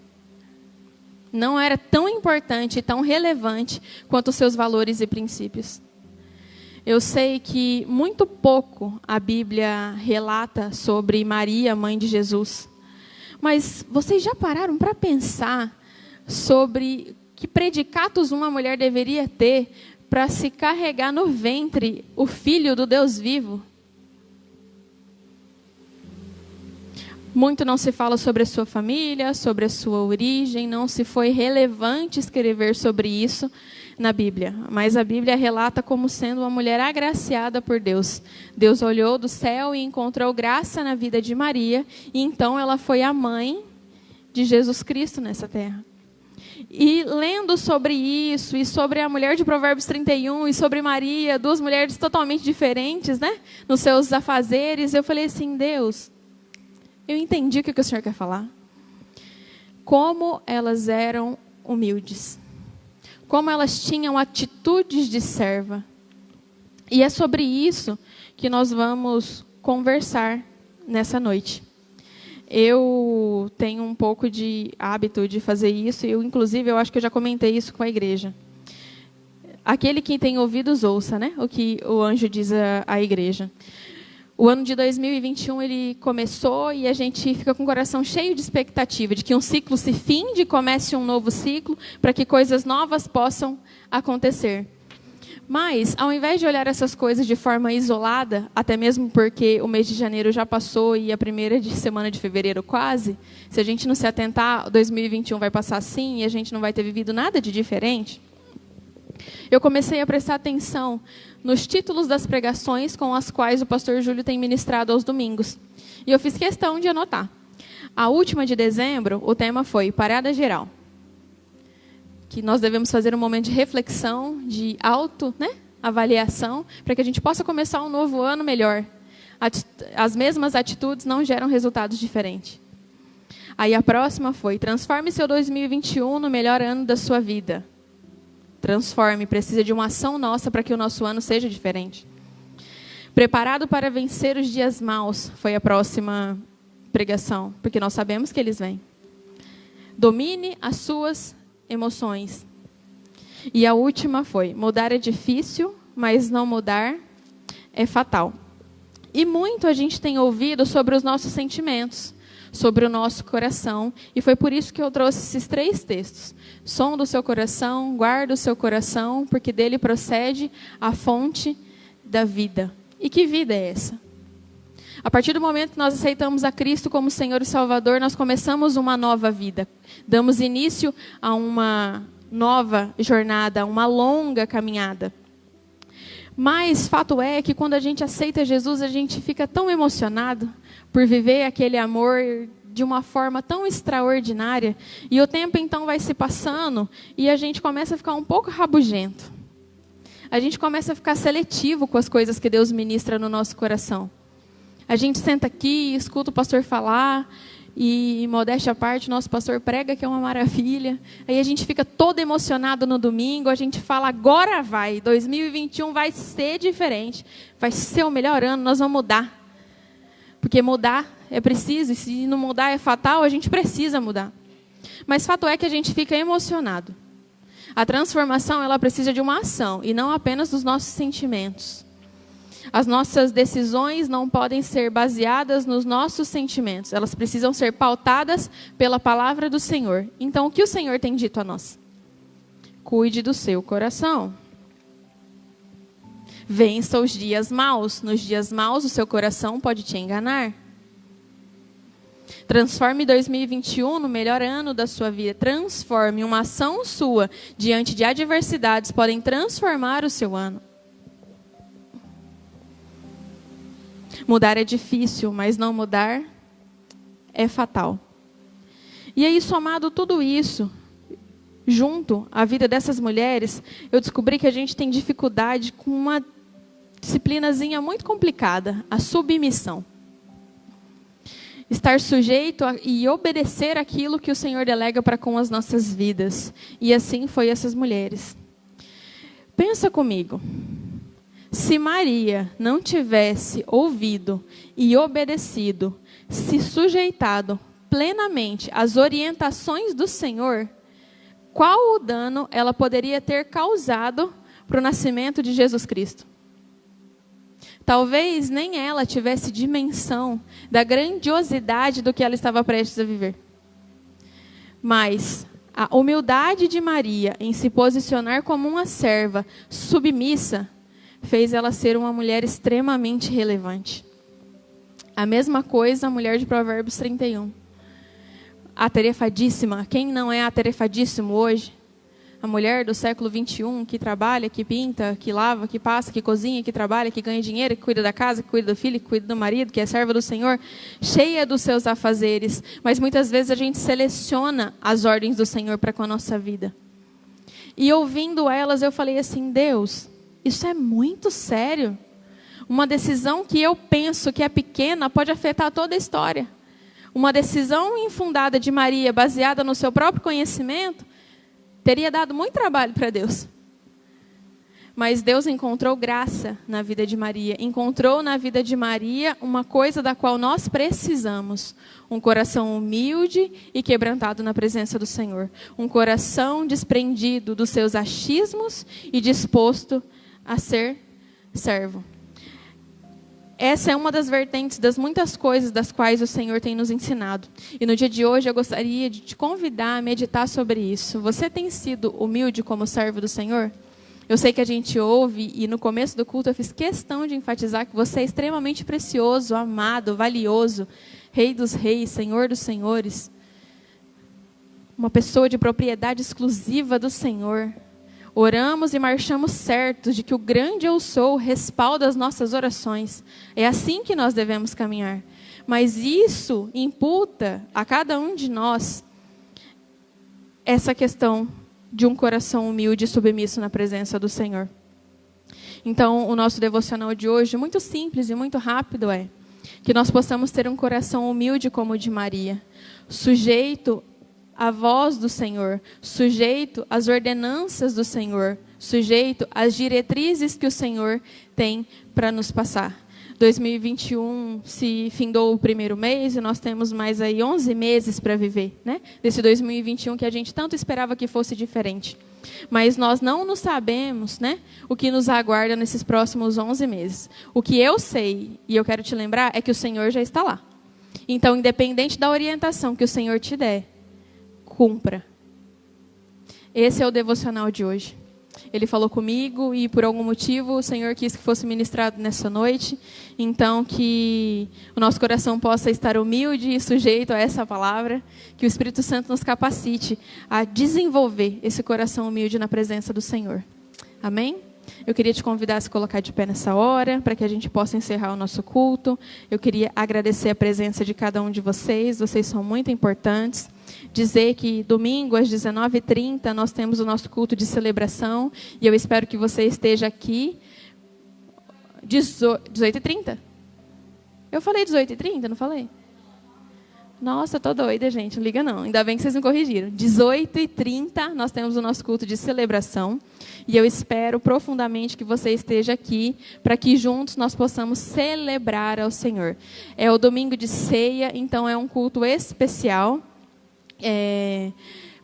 Não era tão importante e tão relevante quanto os seus valores e princípios. Eu sei que muito pouco a Bíblia relata sobre Maria, mãe de Jesus. Mas vocês já pararam para pensar sobre que predicados uma mulher deveria ter para se carregar no ventre o filho do Deus vivo? Muito não se fala sobre a sua família, sobre a sua origem, não se foi relevante escrever sobre isso na Bíblia. Mas a Bíblia relata como sendo uma mulher agraciada por Deus. Deus olhou do céu e encontrou graça na vida de Maria, e então ela foi a mãe de Jesus Cristo nessa terra. E lendo sobre isso, e sobre a mulher de Provérbios 31, e sobre Maria, 2 mulheres totalmente diferentes, né, nos seus afazeres, eu falei assim, Deus, eu entendi o que o Senhor quer falar. Como elas eram humildes. Como elas tinham atitudes de serva. E é sobre isso que nós vamos conversar nessa noite. Eu tenho um pouco de hábito de fazer isso, e inclusive eu acho que eu já comentei isso com a igreja. Aquele que tem ouvidos ouça, né? O que o anjo diz à igreja. O ano de 2021 ele começou e a gente fica com o coração cheio de expectativa de que um ciclo se finde e comece um novo ciclo para que coisas novas possam acontecer. Mas, ao invés de olhar essas coisas de forma isolada, até mesmo porque o mês de janeiro já passou e a primeira semana de fevereiro quase, se a gente não se atentar, 2021 vai passar assim e a gente não vai ter vivido nada de diferente, eu comecei a prestar atenção nos títulos das pregações com as quais o pastor Júlio tem ministrado aos domingos. E eu fiz questão de anotar. A última de dezembro, o tema foi Parada Geral. Que nós devemos fazer um momento de reflexão, de avaliação, para que a gente possa começar um novo ano melhor. As mesmas atitudes não geram resultados diferentes. Aí a próxima foi, transforme seu 2021 no melhor ano da sua vida. Transforme, precisa de uma ação nossa para que o nosso ano seja diferente. Preparado para vencer os dias maus, foi a próxima pregação, porque nós sabemos que eles vêm. Domine as suas emoções. E a última foi, mudar é difícil, mas não mudar é fatal. E muito a gente tem ouvido sobre os nossos sentimentos, sobre o nosso coração, e foi por isso que eu trouxe esses 3 textos. Som do seu coração, guarda o seu coração, porque dele procede a fonte da vida. E que vida é essa? A partir do momento que nós aceitamos a Cristo como Senhor e Salvador, nós começamos uma nova vida. Damos início a uma nova jornada, uma longa caminhada. Mas fato é que quando a gente aceita Jesus, a gente fica tão emocionado por viver aquele amor de uma forma tão extraordinária. E o tempo então vai se passando e a gente começa a ficar um pouco rabugento. A gente começa a ficar seletivo com as coisas que Deus ministra no nosso coração. A gente senta aqui, escuta o pastor falar e, modéstia à parte, nosso pastor prega que é uma maravilha. Aí a gente fica todo emocionado no domingo, a gente fala, agora vai, 2021 vai ser diferente, vai ser o melhor ano, nós vamos mudar. Porque mudar é preciso, e se não mudar é fatal, a gente precisa mudar. Mas fato é que a gente fica emocionado. A transformação, ela precisa de uma ação, e não apenas dos nossos sentimentos. As nossas decisões não podem ser baseadas nos nossos sentimentos. Elas precisam ser pautadas pela palavra do Senhor. Então, o que o Senhor tem dito a nós? Cuide do seu coração. Vença os dias maus. Nos dias maus, o seu coração pode te enganar. Transforme 2021 no melhor ano da sua vida. Transforme uma ação sua diante de adversidades. Podem transformar o seu ano. Mudar é difícil, mas não mudar é fatal. E aí, somado tudo isso, junto à vida dessas mulheres, eu descobri que a gente tem dificuldade com uma disciplinazinha muito complicada, a submissão. Estar sujeito e obedecer aquilo que o Senhor delega para com as nossas vidas. E assim foi essas mulheres. Pensa comigo. Se Maria não tivesse ouvido e obedecido, se sujeitado plenamente às orientações do Senhor, qual o dano ela poderia ter causado para o nascimento de Jesus Cristo? Talvez nem ela tivesse dimensão da grandiosidade do que ela estava prestes a viver. Mas a humildade de Maria em se posicionar como uma serva submissa fez ela ser uma mulher extremamente relevante. A mesma coisa a mulher de Provérbios 31. Atarefadíssima. Quem não é atarefadíssimo hoje? A mulher do século 21, que trabalha, que pinta, que lava, que passa, que cozinha, que trabalha, que ganha dinheiro, que cuida da casa, que cuida do filho, que cuida do marido, que é serva do Senhor, cheia dos seus afazeres. Mas muitas vezes a gente seleciona as ordens do Senhor para com a nossa vida. E ouvindo elas, eu falei assim, Deus, isso é muito sério. Uma decisão que eu penso que é pequena pode afetar toda a história. Uma decisão infundada de Maria, baseada no seu próprio conhecimento, teria dado muito trabalho para Deus. Mas Deus encontrou graça na vida de Maria. Encontrou na vida de Maria uma coisa da qual nós precisamos. Um coração humilde e quebrantado na presença do Senhor. Um coração desprendido dos seus achismos e disposto a ser servo. essa é uma das vertentes das muitas coisas das quais o Senhor tem nos ensinado. E no dia de hoje eu gostaria de te convidar a meditar sobre isso. Você tem sido humilde como servo do Senhor? Eu sei que a gente ouve, e no começo do culto eu fiz questão de enfatizar que você é extremamente precioso, amado, valioso, Rei dos reis, Senhor dos senhores. Uma pessoa de propriedade exclusiva do Senhor. Oramos e marchamos certos de que o grande eu sou respalda as nossas orações. É assim que nós devemos caminhar. Mas isso imputa a cada um de nós essa questão de um coração humilde e submisso na presença do Senhor. Então, o nosso devocional de hoje, muito simples e muito rápido, é que nós possamos ter um coração humilde como o de Maria, sujeito à voz do Senhor, sujeito às ordenanças do Senhor, sujeito às diretrizes que o Senhor tem para nos passar. 2021 se findou o primeiro mês e nós temos mais aí 11 meses para viver, né? Desse 2021 que a gente tanto esperava que fosse diferente. Mas nós não sabemos, né, o que nos aguarda nesses próximos 11 meses. O que eu sei, e eu quero te lembrar, é que o Senhor já está lá. Então, independente da orientação que o Senhor te der, cumpra. Esse é o devocional de hoje. Ele falou comigo e por algum motivo o Senhor quis que fosse ministrado nessa noite. Então que o nosso coração possa estar humilde e sujeito a essa palavra. Que o Espírito Santo nos capacite a desenvolver esse coração humilde na presença do Senhor. Amém? Eu queria te convidar a se colocar de pé nessa hora, para que a gente possa encerrar o nosso culto. Eu queria agradecer a presença de cada um de vocês são muito importantes. Dizer que domingo às 19h30 nós temos o nosso culto de celebração, e eu espero que você esteja aqui. 18h30? Eu falei 18h30, não falei? Nossa, eu tô doida, gente, não liga não. Ainda bem que vocês me corrigiram. 18h30 nós temos o nosso culto de celebração. E eu espero profundamente que você esteja aqui, para que juntos nós possamos celebrar ao Senhor. É o domingo de ceia, então é um culto especial.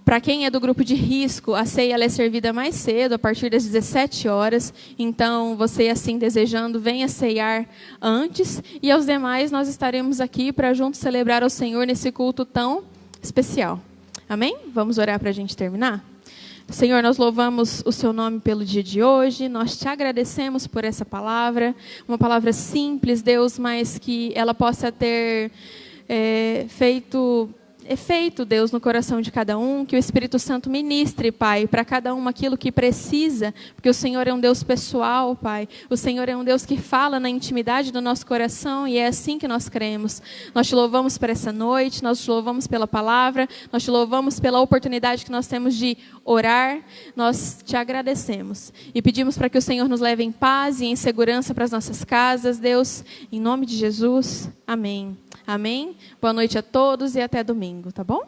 Para quem é do grupo de risco, a ceia ela é servida mais cedo, a partir das 17 horas. Então, você assim desejando, venha ceiar antes. E aos demais, nós estaremos aqui para juntos celebrar ao Senhor nesse culto tão especial. Amém? Vamos orar para a gente terminar? Senhor, nós louvamos o seu nome pelo dia de hoje. Nós te agradecemos por essa palavra. Uma palavra simples, Deus, mas que ela possa ter feito efeito, Deus, no coração de cada um, que o Espírito Santo ministre, Pai, para cada um aquilo que precisa, porque o Senhor é um Deus pessoal, Pai. O Senhor é um Deus que fala na intimidade do nosso coração e é assim que nós cremos. Nós te louvamos por essa noite, nós te louvamos pela palavra, nós te louvamos pela oportunidade que nós temos de orar. Nós te agradecemos e pedimos para que o Senhor nos leve em paz e em segurança para as nossas casas, Deus, em nome de Jesus. Amém. Amém? Boa noite a todos e até domingo, tá bom?